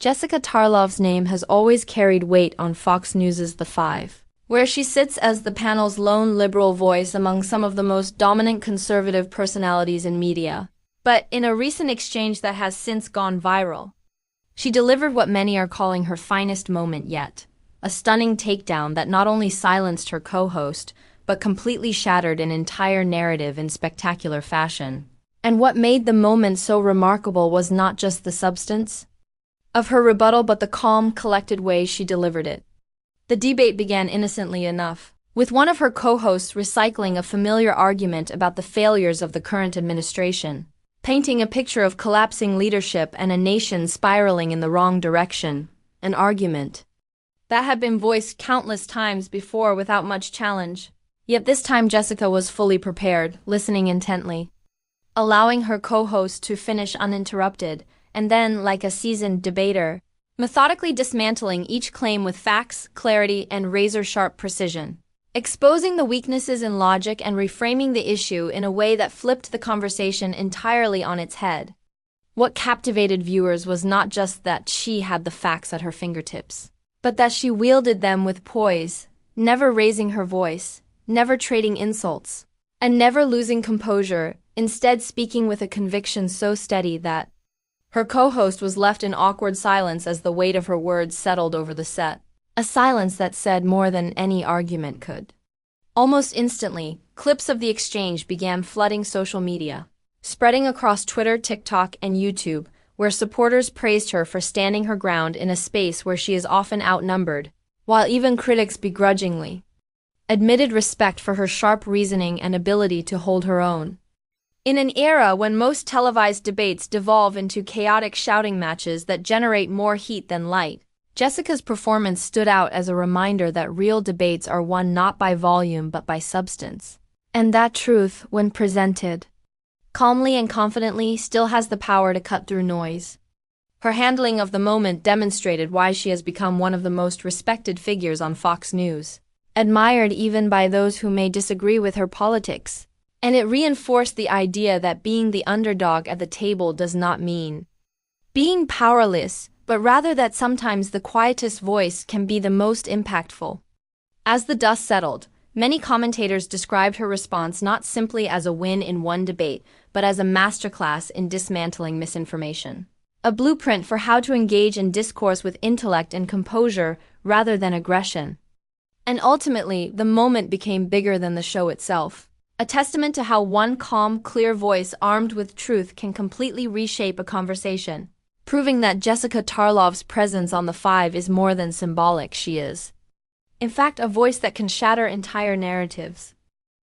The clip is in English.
Jessica Tarlov's name has always carried weight on Fox News' The Five, where she sits as the panel's lone liberal voice among some of the most dominant conservative personalities in media. But in a recent exchange that has since gone viral, she delivered what many are calling her finest moment yet, a stunning takedown that not only silenced her co-host, but completely shattered an entire narrative in spectacular fashion. And what made the moment so remarkable was not just the substance of her rebuttal, but the calm, collected way she delivered it. The debate began innocently enough, with one of her co-hosts recycling a familiar argument about the failures of the current administration, painting a picture of collapsing leadership and a nation spiraling in the wrong direction, an argument that had been voiced countless times before without much challenge. Yet this time Jessica was fully prepared, listening intently, allowing her co-host to finish uninterrupted, and then, like a seasoned debater, methodically dismantling each claim with facts, clarity, and razor-sharp precision, exposing the weaknesses in logic and reframing the issue in a way that flipped the conversation entirely on its head. What captivated viewers was not just that she had the facts at her fingertips, but that she wielded them with poise, never raising her voice, never trading insults, and never losing composure, instead speaking with a conviction so steady that her co-host was left in awkward silence as the weight of her words settled over the set. A silence that said more than any argument could. Almost instantly, clips of the exchange began flooding social media, spreading across Twitter, TikTok, and YouTube, where supporters praised her for standing her ground in a space where she is often outnumbered, while even critics begrudgingly admitted respect for her sharp reasoning and ability to hold her own. In an era when most televised debates devolve into chaotic shouting matches that generate more heat than light, Jessica's performance stood out as a reminder that real debates are won not by volume but by substance. And that truth, when presented calmly and confidently, still has the power to cut through noise. Her handling of the moment demonstrated why she has become one of the most respected figures on Fox News, admired even by those who may disagree with her politics. And it reinforced the idea that being the underdog at the table does not mean being powerless, but rather that sometimes the quietest voice can be the most impactful. As the dust settled, many commentators described her response not simply as a win in one debate, but as a masterclass in dismantling misinformation. A blueprint for how to engage in discourse with intellect and composure rather than aggression. And ultimately, the moment became bigger than the show itself. A testament to how one calm, clear voice armed with truth can completely reshape a conversation, proving that Jessica Tarlov's presence on The Five is more than symbolic. She is, in fact, a voice that can shatter entire narratives.